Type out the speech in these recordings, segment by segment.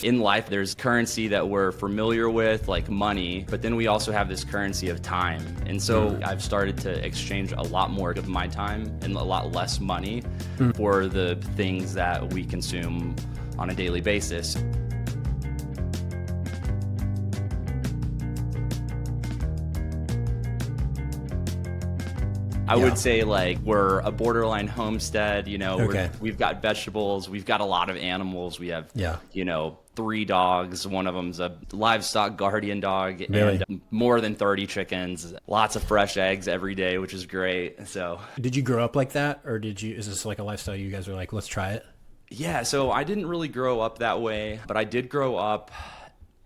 In life, there's currency that we're familiar with, like money, but then we also have this currency of time. And so I've started to exchange a lot more of my time and a lot less money for the things that we consume on a daily basis. I would say like we're a borderline homestead, you know, we've got vegetables, we've got a lot of animals. We have, you know, 3 dogs. One of them's a livestock guardian dog and more than 30 chickens, lots of fresh eggs every day, which is great. So did you grow up like that, or is this like a lifestyle you guys are like, let's try it? Yeah. So I didn't really grow up that way, but I did grow up,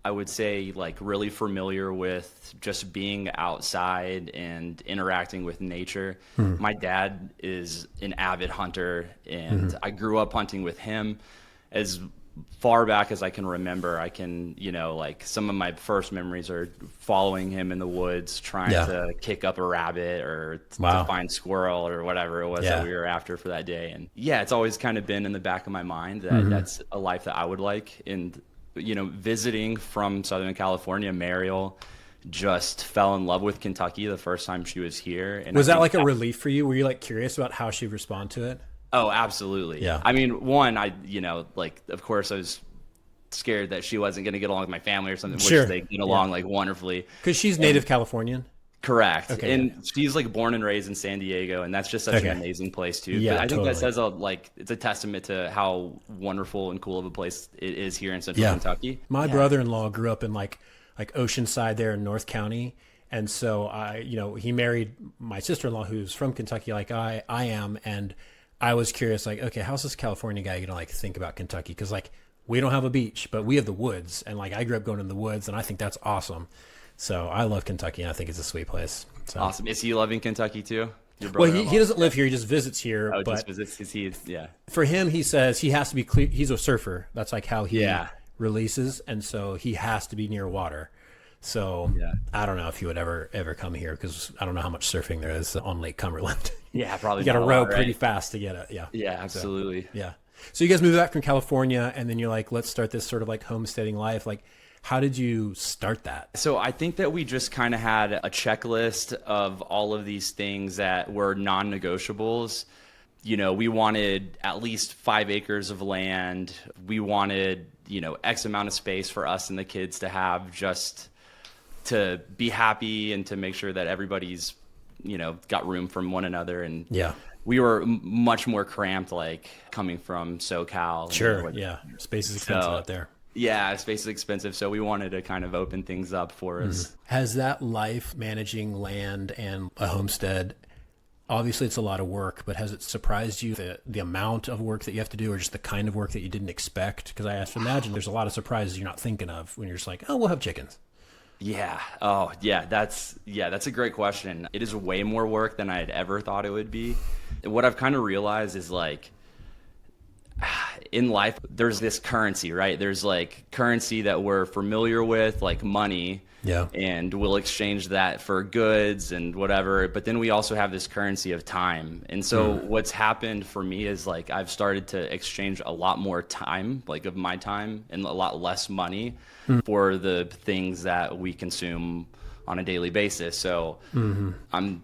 I would say, like really familiar with just being outside and interacting with nature. My dad is an avid hunter, and I grew up hunting with him as far back as I can remember. I can, you know, like some of my first memories are following him in the woods, trying to kick up a rabbit or to find squirrel or whatever it was that we were after for that day. And yeah, it's always kind of been in the back of my mind that that's a life that I would like. And you know, visiting from Southern California, Mariel just fell in love with Kentucky the first time she was here. And was that like a relief for you? Were you like curious about how she'd respond to it? Oh, absolutely. Yeah. I mean, you know, like, of course I was scared that she wasn't going to get along with my family or something, which they get along like wonderfully. Because she's native Californian. Correct. Okay, and she's like born and raised in San Diego, and that's just such an amazing place too. Yeah, but I think that says it's a testament to how wonderful and cool of a place it is here in Central Kentucky. My brother-in-law grew up in like Oceanside there in North County. And so he married my sister-in-law who's from Kentucky like I am. And I was curious, like, okay, how's this California guy gonna like think about Kentucky? Because like we don't have a beach, but we have the woods. And like I grew up going in the woods, and I think that's awesome. So I love Kentucky, and I think it's a sweet place. So. Awesome. Is he loving Kentucky too? Well, he doesn't live here. He just visits here. Oh, just visits. For him, he says he has to be clear. He's a surfer. That's like how he releases. And so he has to be near water. So I don't know if he would ever come here, because I don't know how much surfing there is on Lake Cumberland. Yeah, probably. You got to row pretty fast to get it. Yeah. Yeah, absolutely. So, So you guys moved back from California, and then you're like, let's start this sort of like homesteading life. Like, how did you start that? So I think that we just kind of had a checklist of all of these things that were non-negotiables. You know, we wanted at least 5 acres of land. We wanted, you know, X amount of space for us and the kids to have, just to be happy and to make sure that everybody's, you know, got room from one another. And we were much more cramped, like coming from SoCal. Sure. Space is expensive out there. Yeah, space is expensive, so we wanted to kind of open things up for us. Has that life managing land and a homestead, obviously it's a lot of work, but has it surprised you the amount of work that you have to do, or just the kind of work that you didn't expect? Because I have to imagine there's a lot of surprises you're not thinking of when you're just like, oh, we'll have chickens. Yeah. Oh, yeah. That's a great question. It is way more work than I had ever thought it would be. What I've kind of realized is like, in life, there's this currency, right? There's like currency that we're familiar with, like money, and we'll exchange that for goods and whatever. But then we also have this currency of time. And so what's happened for me is like I've started to exchange a lot more time, like of my time, and a lot less money for the things that we consume on a daily basis. So I'm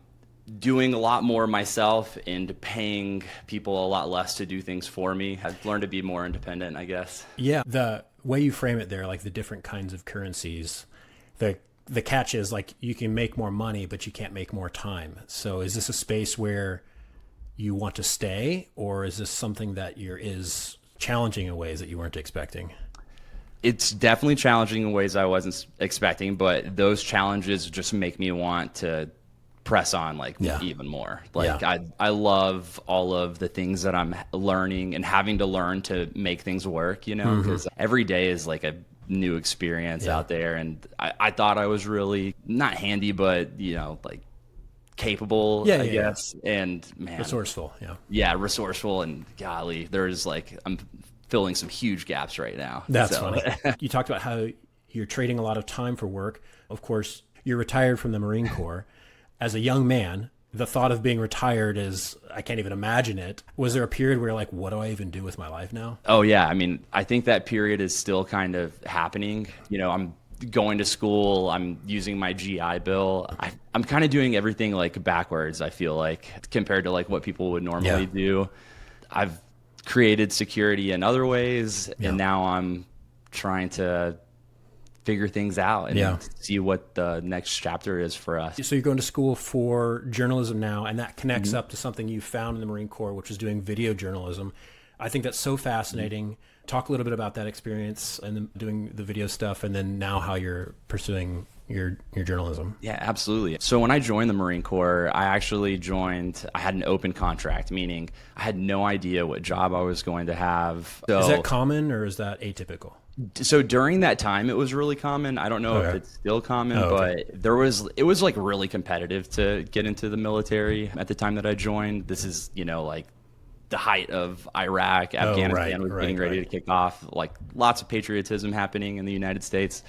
doing a lot more myself and paying people a lot less to do things for me. I've learned to be more independent, I guess. Yeah. The way you frame it there, like the different kinds of currencies, the catch is like you can make more money, but you can't make more time. So is this a space where you want to stay, or is this something that is challenging in ways that you weren't expecting? It's definitely challenging in ways I wasn't expecting, but those challenges just make me want to press on even more. I love all of the things that I'm learning and having to learn to make things work, you know, because every day is like a new experience out there. And I thought I was really not handy, but, you know, like capable, I guess. And man, resourceful. Resourceful. And golly, there's like, I'm filling some huge gaps right now. That's funny. You talked about how you're trading a lot of time for work. Of course, you're retired from the Marine Corps. As a young man, the thought of being retired is, I can't even imagine it. Was there a period where you're like, what do I even do with my life now? Oh yeah. I mean, I think that period is still kind of happening. You know, I'm going to school, I'm using my GI Bill. I'm kind of doing everything like backwards, I feel like, compared to like what people would normally do. I've created security in other ways, and now I'm trying to figure things out and see what the next chapter is for us. So you're going to school for journalism now, and that connects up to something you found in the Marine Corps, which is doing video journalism. I think that's so fascinating. Talk a little bit about that experience and doing the video stuff, and then now how you're pursuing your journalism. Yeah, absolutely. So when I joined the Marine Corps, I had an open contract, meaning I had no idea what job I was going to have. So, is that common or is that atypical? So during that time, it was really common. I don't know if it's still common, but it was like really competitive to get into the military at the time that I joined. This is, you know, like the height of Iraq, Afghanistan was getting ready to kick off, like lots of patriotism happening in the United States.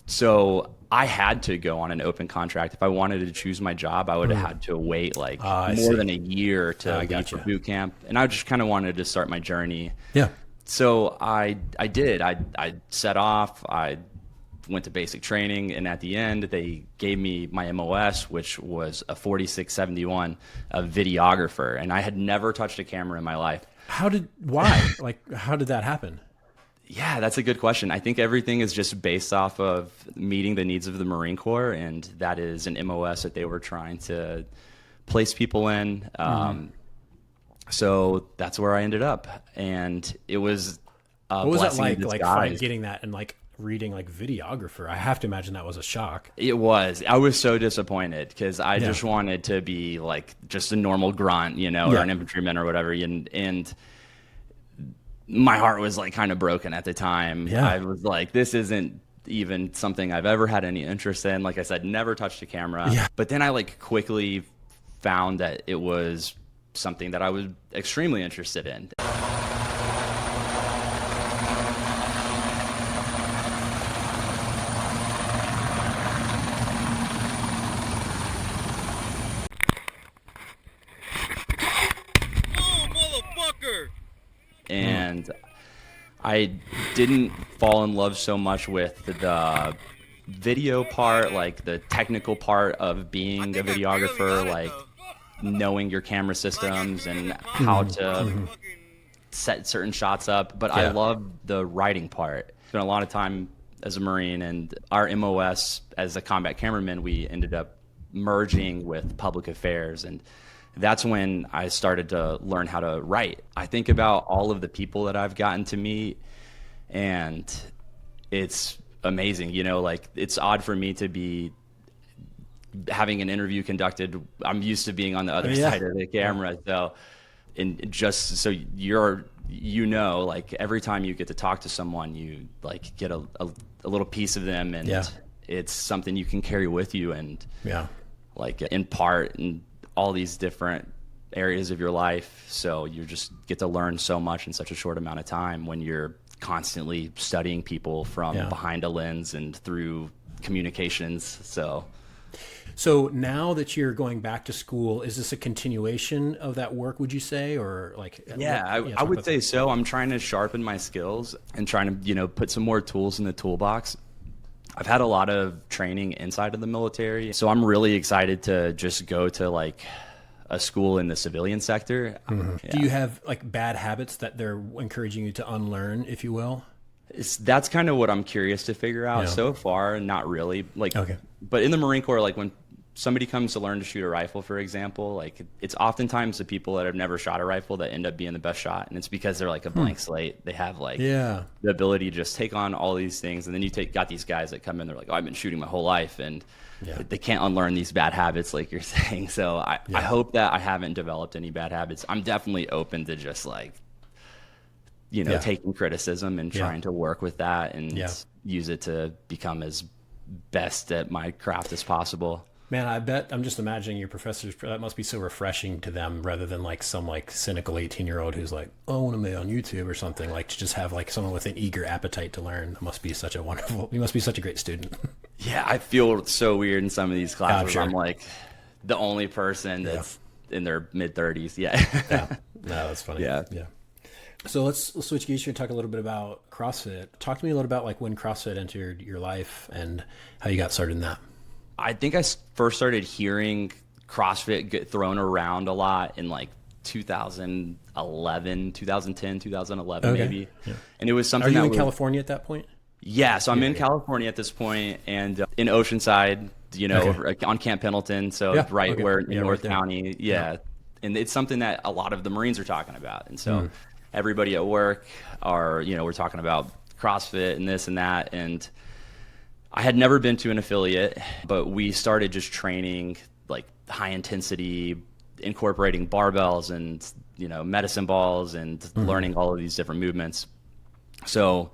So I had to go on an open contract. If I wanted to choose my job, I would have had to wait like more than a year to get for boot camp. And I just kind of wanted to start my journey. Yeah. So I did. I set off. I went to basic training, and at the end, they gave me my MOS, which was a 4671, a videographer, and I had never touched a camera in my life. Why? Like, how did that happen? Yeah, that's a good question. I think everything is just based off of meeting the needs of the Marine Corps, and that is an MOS that they were trying to place people in. So that's where I ended up, and it was a what was that blessing like getting that and like reading like videographer? I have to imagine that was a shock. It was. I was so disappointed because I just wanted to be like just a normal grunt, you know, or an infantryman or whatever, and my heart was like kind of broken at the time. I was like, this isn't even something I've ever had any interest in. Like I said, never touched a camera. But then I like quickly found that it was something that I was extremely interested in. And I didn't fall in love so much with the video part, like the technical part of being a videographer, like knowing your camera systems and how to set certain shots up. But I love the writing part. Spent a lot of time as a Marine, and our MOS as a combat cameraman, we ended up merging with public affairs, and that's when I started to learn how to write. I think about all of the people that I've gotten to meet, and it's amazing. You know, like it's odd for me to be having an interview conducted. I'm used to being on the other side of the camera. So, and just so you know, like every time you get to talk to someone, you like get a little piece of them, and it's something you can carry with you and like impart in all these different areas of your life. So you just get to learn so much in such a short amount of time when you're constantly studying people from behind a lens and through communications. So now that you're going back to school, is this a continuation of that work, would you say? Or like, I would say so. I'm trying to sharpen my skills and trying to, you know, put some more tools in the toolbox. I've had a lot of training inside of the military, so I'm really excited to just go to like a school in the civilian sector. Do you have like bad habits that they're encouraging you to unlearn, if you will? That's kind of what I'm curious to figure out. So far, not really. Like, but in the Marine Corps, like when somebody comes to learn to shoot a rifle, for example, like it's oftentimes the people that have never shot a rifle that end up being the best shot. And it's because they're like a blank slate. They have like the ability to just take on all these things. And then you got these guys that come in, they're like, oh, I've been shooting my whole life. And they can't unlearn these bad habits like you're saying. So I hope that I haven't developed any bad habits. I'm definitely open to just like, you know, taking criticism and trying to work with that and use it to become as best at my craft as possible. Man, I bet, I'm just imagining your professors, that must be so refreshing to them rather than like some like cynical 18-year-old who's like, oh, I want to be on YouTube or something, like to just have like someone with an eager appetite to learn. It must be such a wonderful, you must be such a great student. Yeah, I feel so weird in some of these classes. I'm like, the only person that's in their mid 30s. Yeah. Yeah. No, that's funny. Yeah. Yeah. So let's switch gears here and talk a little bit about CrossFit. Talk to me a little about like when CrossFit entered your life and how you got started in that. I think I first started hearing CrossFit get thrown around a lot in like 2011, 2010, 2011 maybe. Yeah. And it was something. Are you in California at that point? Yeah, so I'm in California at this point, and in Oceanside, on Camp Pendleton, so where in North County. Yeah. And it's something that a lot of the Marines are talking about. And so everybody at work we're talking about CrossFit and this and that. And I had never been to an affiliate, but we started just training like high intensity, incorporating barbells and, medicine balls and learning all of these different movements. So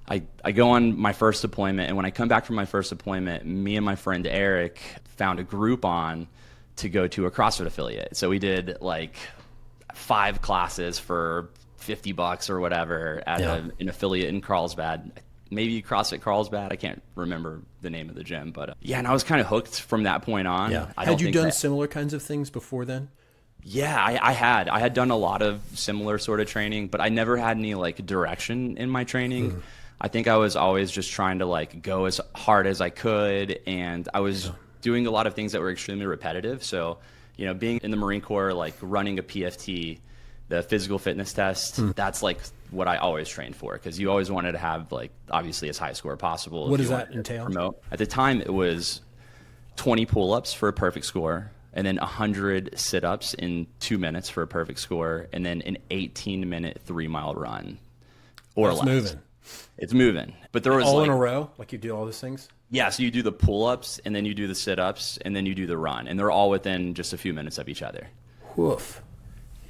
I go on my first deployment, and when I come back from my first deployment, me and my friend Eric found a Groupon to go to a CrossFit affiliate. So we did like 5 classes for $50 or whatever at an affiliate in Carlsbad, maybe CrossFit Carlsbad. I can't remember the name of the gym, but and I was kind of hooked from that point on. Yeah. Had you done similar kinds of things before then? Yeah, I had done a lot of similar sort of training, but I never had any like direction in my training. I think I was always just trying to like go as hard as I could, and I was doing a lot of things that were extremely repetitive. So, being in the Marine Corps, like running a PFT, the physical fitness test, that's like what I always trained for, because you always wanted to have like obviously as high a score possible. What does that entail? Promote. At the time, it was 20 pull-ups for a perfect score, and then 100 sit-ups in 2 minutes for a perfect score, and then an 18-minute 3-mile run or less. Moving. It's moving. But there was all in a row, like you do all those things? Yeah, so you do the pull-ups, and then you do the sit-ups, and then you do the run, and they're all within just a few minutes of each other. Woof.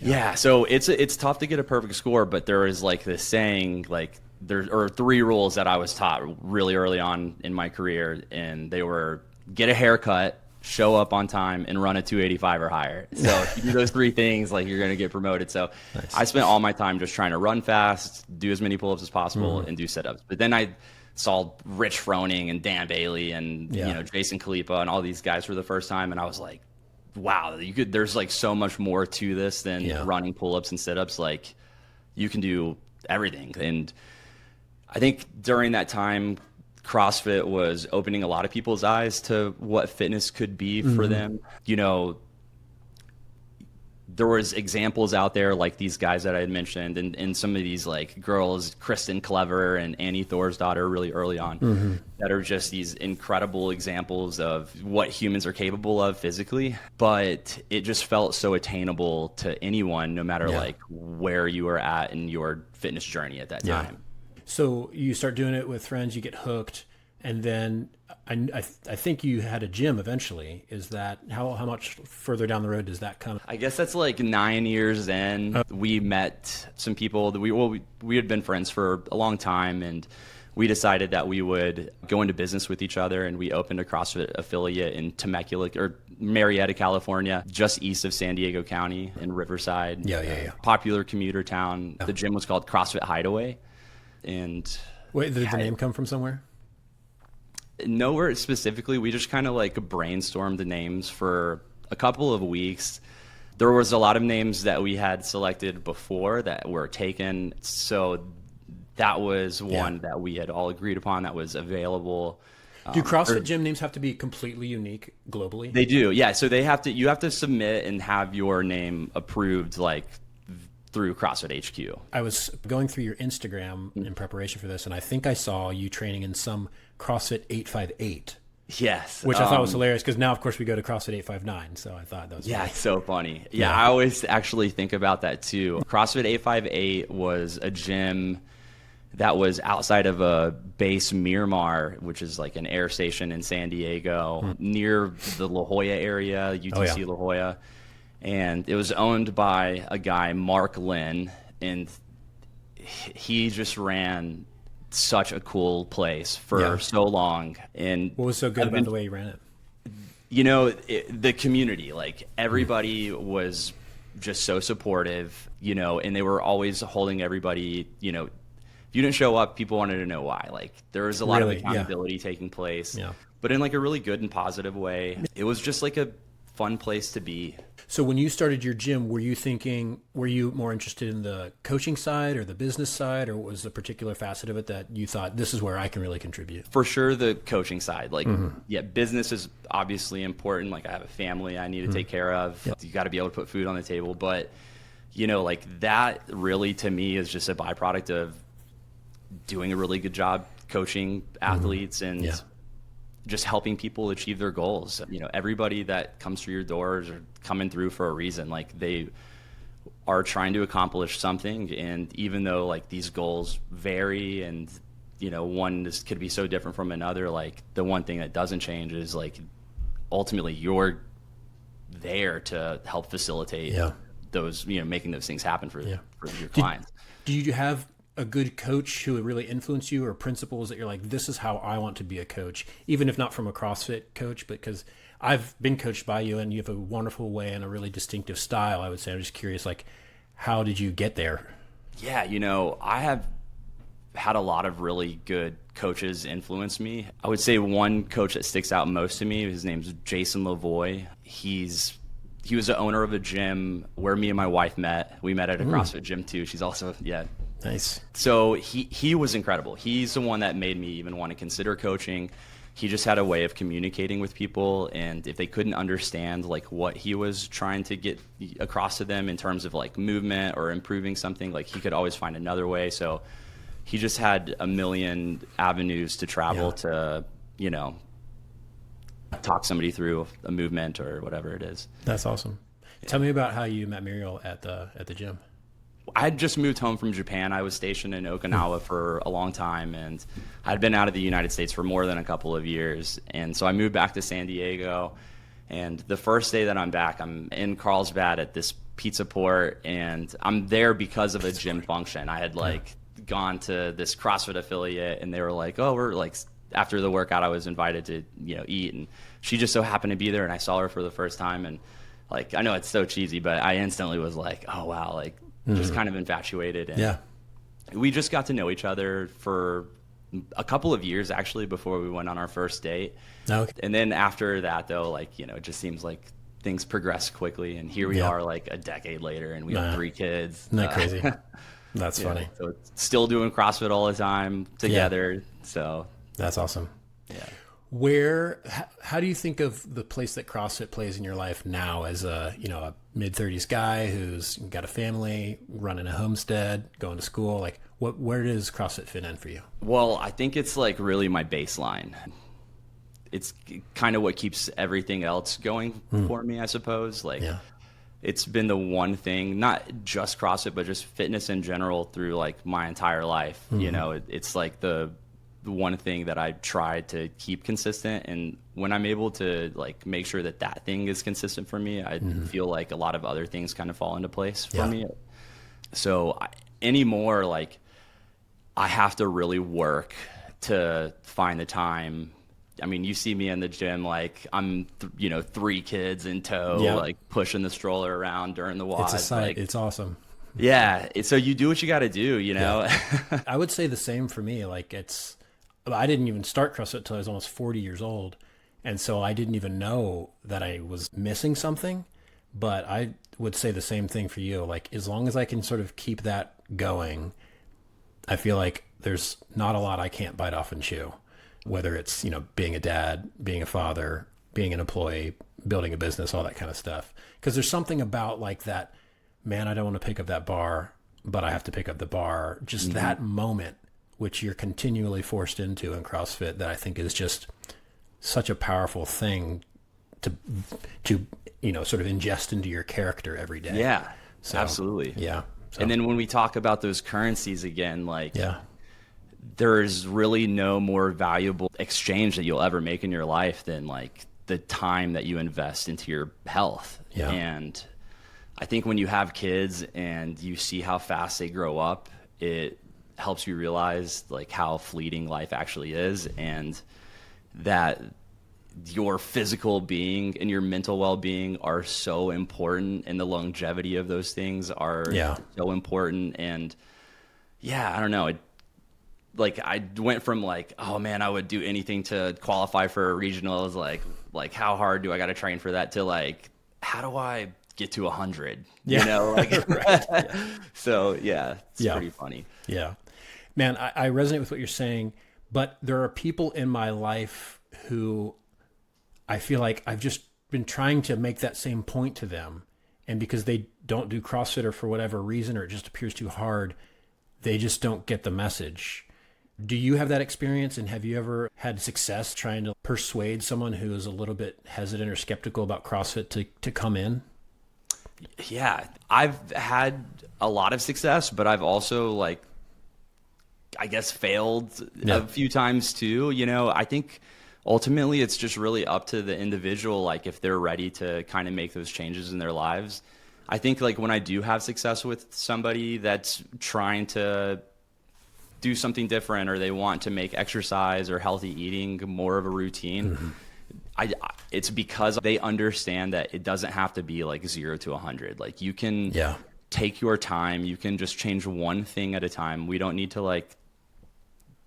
Yeah, so it's tough to get a perfect score, but there is like this saying, like there are 3 rules that I was taught really early on in my career, and they were get a haircut, show up on time, and run a 285 or higher. So if you do those 3 things, like you're going to get promoted. So nice. I spent all my time just trying to run fast, do as many pull-ups as possible, and do sit-ups. But then I saw Rich Froning and Dan Bailey and Jason Kalipa and all these guys for the first time, and I was like, wow, there's like so much more to this than running pull-ups and sit-ups. Like you can do everything. And I think during that time, CrossFit was opening a lot of people's eyes to what fitness could be for them. There was examples out there like these guys that I had mentioned, and some of these like girls, Kristen Clever and Annie Thorsdottir, really early on, that are just these incredible examples of what humans are capable of physically. But it just felt so attainable to anyone, no matter like where you were at in your fitness journey at that time. So you start doing it with friends, you get hooked, and then I think you had a gym eventually. Is that how much further down the road does that come? I guess that's like 9 years in. We met some people that we had been friends for a long time, and we decided that we would go into business with each other, and we opened a CrossFit affiliate in Temecula or Marietta, California, just east of San Diego County in Riverside. Yeah. Popular commuter town. The gym was called CrossFit Hideaway. And wait, did the name come from somewhere? Nowhere specifically. We just kind of like brainstormed the names for a couple of weeks. There was a lot of names that we had selected before that were taken. So that was one that we had all agreed upon that was available. Do CrossFit gym names have to be completely unique globally? They do. Yeah. So you have to submit and have your name approved like through CrossFit HQ. I was going through your Instagram in preparation for this, and I think I saw you training in some CrossFit 858. Yes. Which I thought was hilarious, because now, of course, we go to CrossFit 859, so I thought that was funny. It's so funny. Yeah, I always actually think about that, too. CrossFit 858 was a gym that was outside of a base Miramar, which is like an air station in San Diego, near the La Jolla area, UTC La Jolla. And it was owned by a guy, Mark Lynn, and he just ran such a cool place for so long. And what was so good about the way he ran it? The community, like everybody was just so supportive, and they were always holding everybody, if you didn't show up, people wanted to know why. Like there was a lot of accountability taking place, but in like a really good and positive way. It was just like a fun place to be. So when you started your gym, were you more interested in the coaching side or the business side, or was a particular facet of it that you thought this is where I can really contribute? For sure, the coaching side. Like, yeah, business is obviously important. Like, I have a family I need to take care of. Yep. You got to be able to put food on the table. But, you know, like that really to me is just a byproduct of doing a really good job coaching athletes and just helping people achieve their goals. You know, everybody that comes through your doors are coming through for a reason. Like, they are trying to accomplish something. And even though like these goals vary and, you know, one could be so different from another, like the one thing that doesn't change is like ultimately you're there to help facilitate those, you know, making those things happen for your clients. Do you have a good coach who really influenced you, or principles that you're like, this is how I want to be a coach, even if not from a CrossFit coach? Because I've been coached by you and you have a wonderful way and a really distinctive style, I would say. I'm just curious, like, how did you get there? Yeah, you know, I have had a lot of really good coaches influence me. I would say one coach that sticks out most to me, his name's Jason Lavoie. He was the owner of a gym where me and my wife met. We met at a CrossFit gym too. She's also, Nice. So he was incredible. He's the one that made me even want to consider coaching. He just had a way of communicating with people, and if they couldn't understand like what he was trying to get across to them in terms of like movement or improving something, like he could always find another way. So he just had a million avenues to travel to, you know, talk somebody through a movement or whatever it is. That's awesome. Tell me about how you met Muriel at the gym. I had just moved home from Japan. I was stationed in Okinawa for a long time, and I'd been out of the United States for more than a couple of years. And so I moved back to San Diego, and the first day that I'm back, I'm in Carlsbad at this pizza port, and I'm there because of a gym function. I had like gone to this CrossFit affiliate, and they were like, oh, we're like, after the workout, I was invited to, you know, eat, and she just so happened to be there, and I saw her for the first time. And like, I know it's so cheesy, but I instantly was like, oh wow, like, just kind of infatuated. And we just got to know each other for a couple of years actually before we went on our first date. Okay. And then after that though, like, you know, it just seems like things progress quickly, and here we are like a decade later, and we have 3 kids. Isn't that crazy? That's funny. So it's still doing CrossFit all the time together. So that's awesome. Yeah. How do you think of the place that CrossFit plays in your life now as a mid-30s guy who's got a family, running a homestead, going to school? Like, where does CrossFit fit in for you? Well, I think it's like really my baseline. It's kind of what keeps everything else going for me, I suppose. Like, it's been the one thing, not just CrossFit, but just fitness in general through like my entire life. You know, it's like the one thing that I try to keep consistent, and when I'm able to like make sure that that thing is consistent for me, I feel like a lot of other things kind of fall into place for me. So anymore, like, I have to really work to find the time. I mean, you see me in the gym, like I'm, 3 kids in tow, like pushing the stroller around during the walk. It's a sight. Like, it's awesome. Yeah. So you do what you got to do, you know? I would say the same for me. Like, I didn't even start CrossFit until I was almost 40 years old. And so I didn't even know that I was missing something, but I would say the same thing for you. Like, as long as I can sort of keep that going, I feel like there's not a lot I can't bite off and chew, whether it's, being a dad, being a father, being an employee, building a business, all that kind of stuff. Because there's something about like that, man, I don't want to pick up that bar, but I have to pick up the bar. Just that moment, which you're continually forced into in CrossFit, that I think is just such a powerful thing to sort of ingest into your character every day. Yeah, so, absolutely. Yeah. So. And then when we talk about those currencies again, like there's really no more valuable exchange that you'll ever make in your life than like the time that you invest into your health. Yeah. And I think when you have kids and you see how fast they grow up, it helps you realize like how fleeting life actually is, and that your physical being and your mental well-being are so important, and the longevity of those things are so important. And I don't know, I went from like, oh man, I would do anything to qualify for a regional. I was like, like, how hard do I got to train for that, to like, how do I get to 100? Yeah. You know, like, Right. Yeah. so yeah, it's Yeah. pretty funny. Yeah. Man, I resonate with what you're saying, but there are people in my life who I feel like I've just been trying to make that same point to them. And because they don't do CrossFit or for whatever reason, or it just appears too hard, they just don't get the message. Do you have that experience? And have you ever had success trying to persuade someone who is a little bit hesitant or skeptical about CrossFit to come in? Yeah, I've had a lot of success, but I've also like, I guess, failed a few times too. You know, I think ultimately it's just really up to the individual, like if they're ready to kind of make those changes in their lives. I think like when I do have success with somebody that's trying to do something different, or they want to make exercise or healthy eating more of a routine, it's because they understand that it doesn't have to be like 0 to 100. Like you can take your time. You can just change one thing at a time. We don't need to like,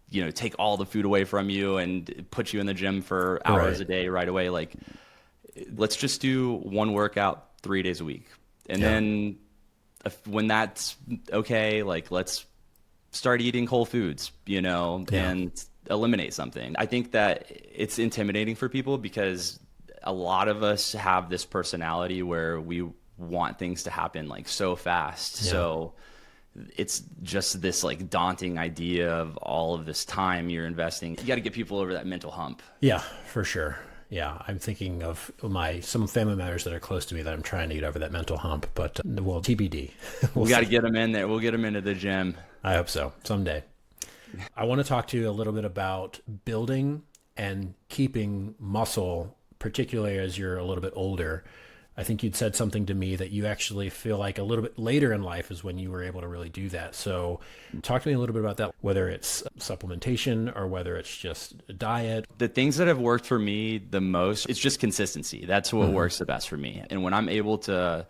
you know, take all the food away from you and put you in the gym for hours a day right away. Like, let's just do one workout 3 days a week. And then when that's okay, like let's start eating whole foods, you know, and eliminate something. I think that it's intimidating for people because a lot of us have this personality where we want things to happen like so fast. So it's just this like daunting idea of all of this time you're investing. You got to get people over that mental hump. Yeah, for sure. Yeah, I'm thinking of some family members that are close to me that I'm trying to get over that mental hump, but well, TBD. We got to get them in there. We'll get them into the gym. I hope so someday. I want to talk to you a little bit about building and keeping muscle, particularly as you're a little bit older. I think you'd said something to me that you actually feel like a little bit later in life is when you were able to really do that. So talk to me a little bit about that, whether it's supplementation or whether it's just diet. The things that have worked for me the most, it's just consistency. That's what works the best for me. And when I'm able to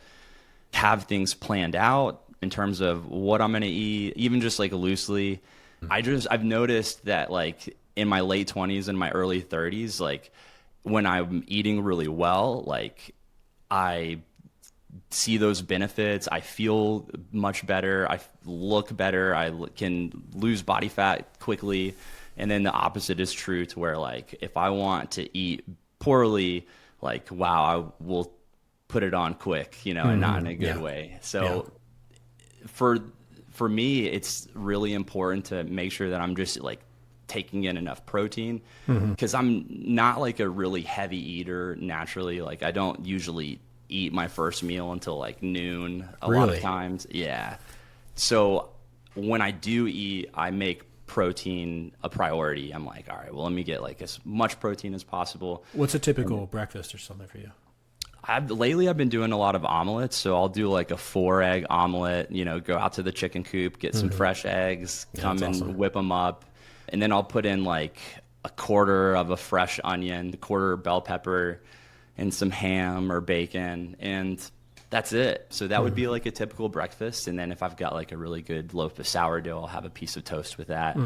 have things planned out in terms of what I'm going to eat, even just like loosely, I've noticed that like in my late 20s and my early 30s, like when I'm eating really well, like I see those benefits. I feel much better. I look better. I can lose body fat quickly. And then the opposite is true, to where like if I want to eat poorly, like, wow, I will put it on quick, you know, and not in a good way. So for me, it's really important to make sure that I'm just like taking in enough protein, because I'm not like a really heavy eater naturally. Like I don't usually eat my first meal until like noon a lot of times. Yeah. So when I do eat, I make protein a priority. I'm like, all right, well, let me get like as much protein as possible. What's a typical breakfast or something for you? Lately I've been doing a lot of omelets. So I'll do like a 4-egg omelet, you know, go out to the chicken coop, get some fresh eggs, come and whip them up. And then I'll put in like a quarter of a fresh onion, a quarter bell pepper, and some ham or bacon. And that's it. So that would be like a typical breakfast. And then if I've got like a really good loaf of sourdough, I'll have a piece of toast with that.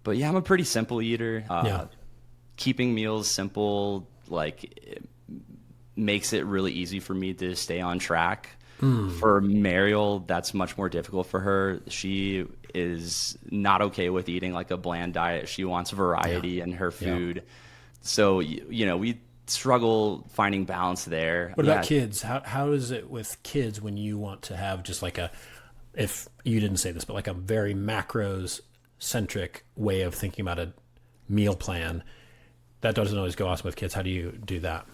But yeah, I'm a pretty simple eater. Keeping meals simple, like, it makes it really easy for me to stay on track. For Mariel, that's much more difficult for her. She is not okay with eating like a bland diet. She wants variety in her food. So, you know, we struggle finding balance there. What about kids? How is it with kids when you want to have just like if you didn't say this, but like a very macros centric way of thinking about a meal plan? That doesn't always go awesome with kids. How do you do that?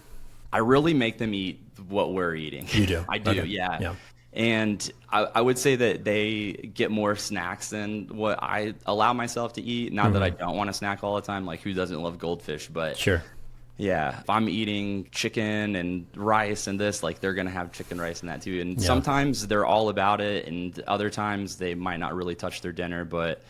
I really make them eat what we're eating. You do? I do, Okay. yeah. And I would say that they get more snacks than what I allow myself to eat. Not that I don't want to snack all the time. Like, who doesn't love goldfish? But Sure. yeah, if I'm eating chicken and rice and this, like, they're going to have chicken, rice, and that too. And sometimes they're all about it, and other times they might not really touch their dinner. But,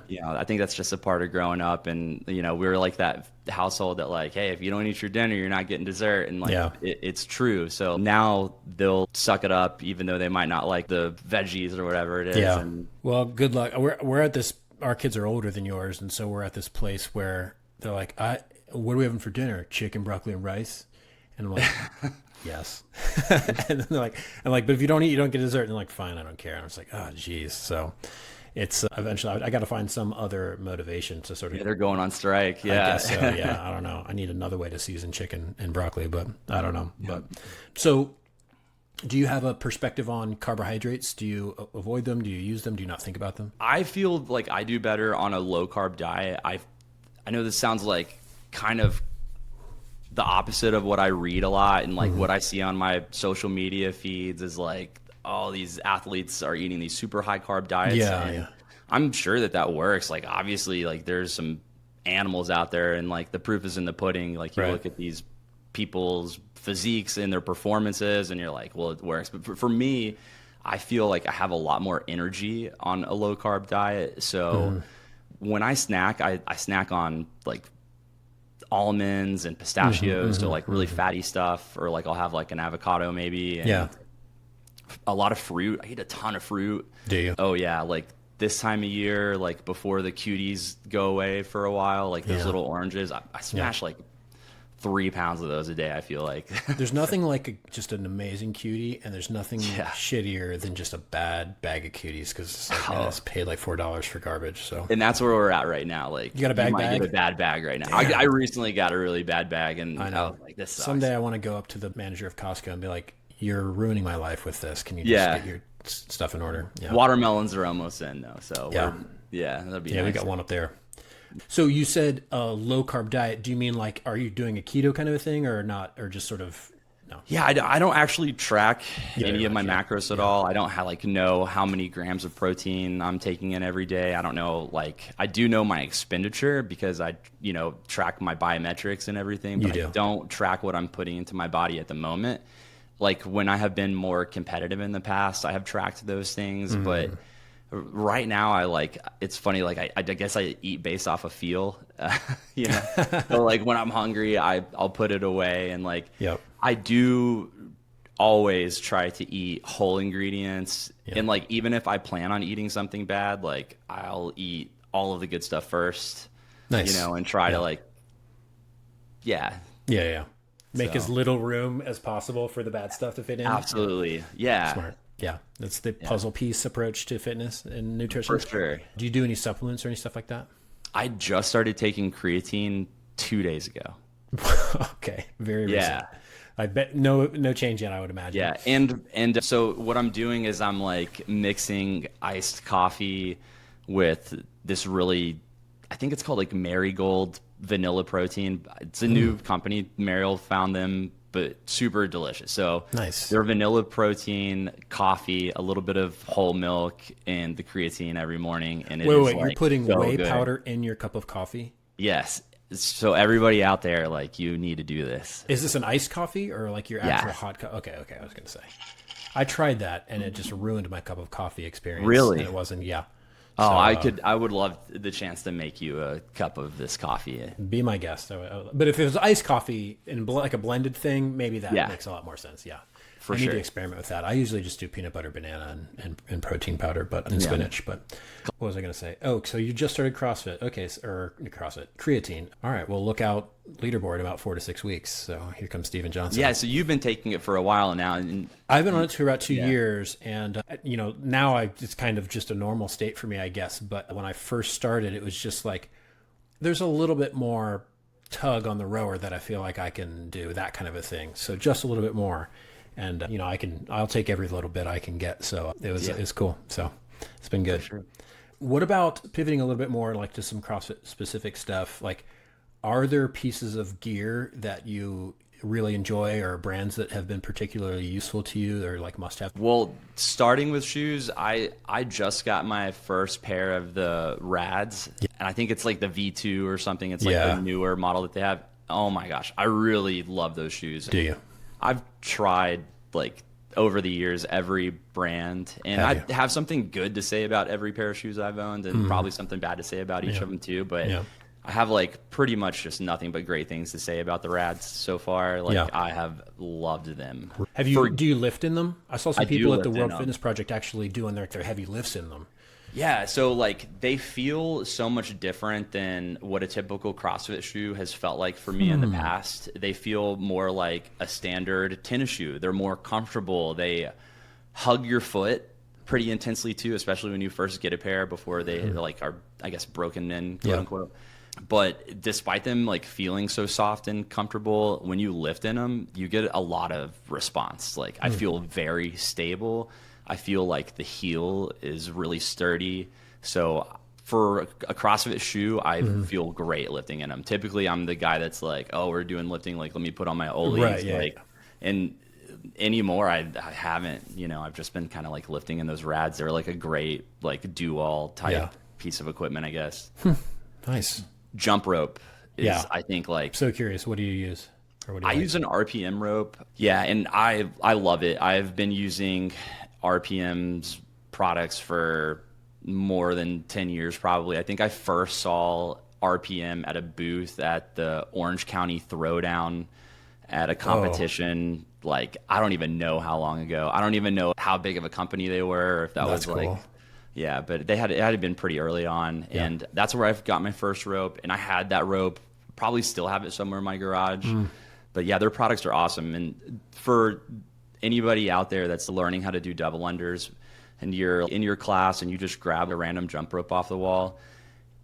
you know, I think that's just a part of growing up. And, you know, we're like that household that, like, hey, if you don't eat your dinner, you're not getting dessert. And, like, it's true. So now they'll suck it up, even though they might not like the veggies or whatever it is. Yeah. And well, good luck. We're at this, our kids are older than yours. And so we're at this place where they're like, what are we having for dinner? Chicken, broccoli, and rice. And I'm like, yes. And then they're like, I'm like, but if you don't eat, you don't get dessert. And they're like, fine, I don't care. And I was like, oh, geez. So it's eventually I got to find some other motivation to sort of. Yeah, they're going on strike. Yeah. I guess so. Yeah. I don't know. I need another way to season chicken and broccoli, but I don't know. But so do you have a perspective on carbohydrates? Do you avoid them? Do you use them? Do you not think about them? I feel like I do better on a low carb diet. I know this sounds like kind of the opposite of what I read a lot, and like what I see on my social media feeds is like, oh, these athletes are eating these super high carb diets. Yeah. I'm sure that works. Like obviously, like there's some animals out there, and like the proof is in the pudding. Like you look at these people's physiques and their performances, and you're like, well, it works. But for me, I feel like I have a lot more energy on a low carb diet. So when I snack, I snack on like almonds and pistachios, so like really fatty stuff, or like I'll have like an avocado maybe, and a lot of fruit. I eat a ton of fruit. Do you? Oh yeah, like this time of year, like before the cuties go away for a while, like those little oranges, I smash like 3 pounds of those a day. I feel like there's nothing like just an amazing cutie, and there's nothing shittier than just a bad bag of cuties, because like, man, it's paid like $4 for garbage. So, and that's where we're at right now. Like you got a bag? Might get a bad bag right now. I recently got a really bad bag, and I know like this sucks. Someday I want to go up to the manager of Costco and be like, "You're ruining my life with this. Can you just get your stuff in order?" Yeah. Watermelons are almost in though, so that'd be nice. We got one up there. So you said a low carb diet. Do you mean like, are you doing a keto kind of a thing, or not, or just sort of? No. Yeah, I don't actually track any of my macros at all. I don't know how many grams of protein I'm taking in every day. I don't know, like I do know my expenditure because I track my biometrics and everything, but I don't track what I'm putting into my body at the moment. Like when I have been more competitive in the past, I have tracked those things, but right now it's funny, like I guess I eat based off of feel. So like when I'm hungry, I'll put it away, and like I do always try to eat whole ingredients, and like even if I plan on eating something bad, like I'll eat all of the good stuff first. Nice. And try to like make as little room as possible for the bad stuff to fit in. Absolutely. Yeah. Smart. Yeah, that's the puzzle piece approach to fitness and nutrition. For sure. Do you do any supplements or any stuff like that? I just started taking creatine 2 days ago. Okay, very recent. I bet no change yet, I would imagine. Yeah, and so what I'm doing is I'm like mixing iced coffee with this really, I think it's called like Marigold vanilla protein. It's a new company. Mariel found them, but super delicious. So nice. They're vanilla protein, coffee, a little bit of whole milk, and the creatine every morning. And wait, you're putting whey powder in your cup of coffee? Yes. So everybody out there, like, you need to do this. Is this an iced coffee or like your actual hot coffee? Okay. I was going to say. I tried that and it just ruined my cup of coffee experience. Really? And it wasn't, Oh, so, I would love the chance to make you a cup of this coffee. Be my guest. But if it was iced coffee and like a blended thing, maybe that makes a lot more sense. Yeah. I need to experiment with that. I usually just do peanut butter, banana, and protein powder, and spinach. But what was I going to say? Oh, so you just started CrossFit. Okay, or CrossFit. Creatine. All right, well, look out, leaderboard in about 4 to 6 weeks. So here comes Steven Johnson. Yeah, so you've been taking it for a while now. And I've been on it for about 2 years. And, now it's kind of just a normal state for me, I guess. But when I first started, it was just like there's a little bit more tug on the rower that I feel like I can do, that kind of a thing. So just a little bit more. And, I'll take every little bit I can get. So it's cool. So it's been good. Sure. What about pivoting a little bit more like to some CrossFit specific stuff? Like, are there pieces of gear that you really enjoy or brands that have been particularly useful to you or like must have? Well, starting with shoes, I just got my first pair of the Rads, and I think it's like the V2 or something. It's like the newer model that they have. Oh my gosh, I really love those shoes. Do you? I've tried like over the years every brand, and I have something good to say about every pair of shoes I've owned, and probably something bad to say about each of them too. But I have like pretty much just nothing but great things to say about the Rads so far. Like I have loved them. Do you lift in them? I saw some people at the World Fitness Project actually doing their heavy lifts in them. Yeah, so like they feel so much different than what a typical CrossFit shoe has felt like for me in the past. They feel more like a standard tennis shoe. They're more comfortable. They hug your foot pretty intensely too, especially when you first get a pair before they like are, I guess, broken in, quote unquote. But despite them like feeling so soft and comfortable, when you lift in them, you get a lot of response. Like I feel very stable. I feel like the heel is really sturdy. So for a CrossFit shoe, I feel great lifting in them. Typically, I'm the guy that's like, oh, we're doing lifting. Like, let me put on my Olis. Right, yeah, like, and anymore, I haven't. You know, I've just been kind of like lifting in those rads. They're like a great like do-all type piece of equipment, I guess. Nice. Jump rope is, I think, like. So curious, what do you use? Or what do you I use an RPM rope. Yeah, and I love it. I've been using RPM's products for more than 10 years probably. I think I first saw RPM at a booth at the Orange County Throwdown at a competition. Like, I don't even know how long ago. I don't even know how big of a company they were, or if that was like cool. Yeah, but it had been pretty early on, and that's where I got my first rope, and I had that rope, probably still have it somewhere in my garage. But yeah, their products are awesome. And for anybody out there that's learning how to do double unders and you're in your class and you just grab a random jump rope off the wall,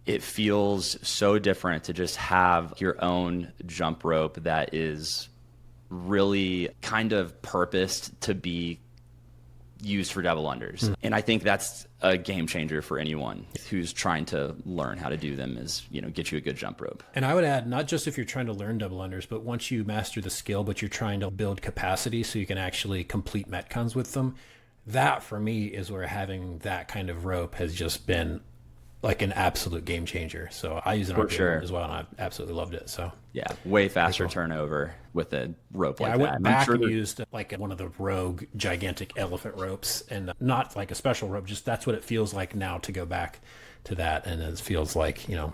it feels so different to just have your own jump rope that is really kind of purposed to be used for double unders. And I think that's a game changer for anyone who's trying to learn how to do them, is, you know, get you a good jump rope. And I would add, not just if you're trying to learn double unders, but once you master the skill, but you're trying to build capacity so you can actually complete Metcons with them. That for me is where having that kind of rope has just been like an absolute game changer. So I use an RPM as well, and I've absolutely loved it. So yeah, way faster turnover with a rope like I went that. back and used like one of the Rogue gigantic elephant ropes, and not like a special rope, just that's what it feels like now to go back to that. And it feels like, you know,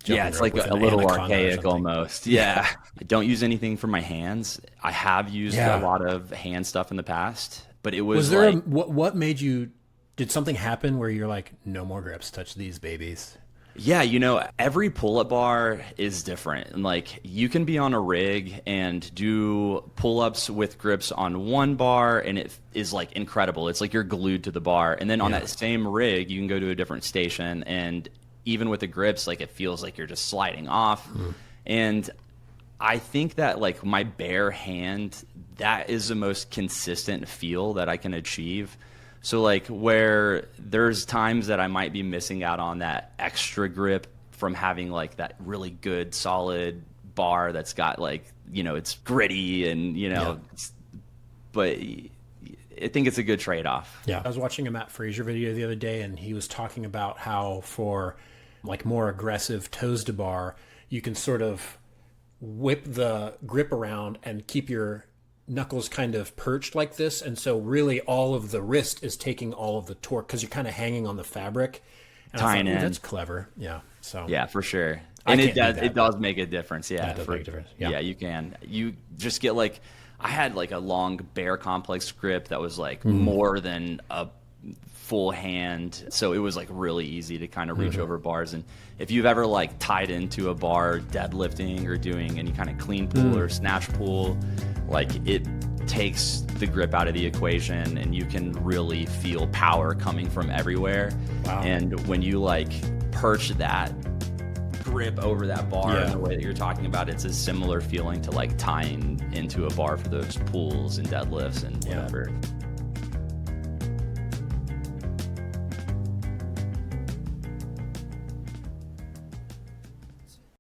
yeah, it's like a little archaic almost. Yeah. I don't use anything for my hands. I have used a lot of hand stuff in the past, but it was there like, what made you, did something happen where you're like, no more grips, touch these babies? yeah, you know, every pull-up bar is different. And like, you can be on a rig and do pull-ups with grips on one bar, and it is like incredible. It's like you're glued to the bar. And then on that same rig, you can go to a different station, and even with the grips, like, it feels like you're just sliding off. And I think that like my bare hand, that is the most consistent feel that I can achieve. So like, where there's times that I might be missing out on that extra grip from having like that really good solid bar that's got like, you know, it's gritty and, you know, but I think it's a good trade-off. Yeah. I was watching a Matt Frazier video the other day, and he was talking about how for like more aggressive toes to bar, you can sort of whip the grip around and keep your knuckles kind of perched like this, and so really all of the wrist is taking all of the torque because you're kind of hanging on the fabric. And tying in. That's clever. Yeah. So yeah, for sure. And it does make a difference. Yeah, it does make a difference. Yeah, you can. You just get like, I had like a long bear complex grip that was like more than a full hand, so it was like really easy to kind of reach over bars. And if you've ever like tied into a bar deadlifting or doing any kind of clean pull or snatch pull, like, it takes the grip out of the equation, and you can really feel power coming from everywhere. Wow. And when you like perch that grip over that bar in the way that you're talking about, it's a similar feeling to like tying into a bar for those pulls and deadlifts and whatever.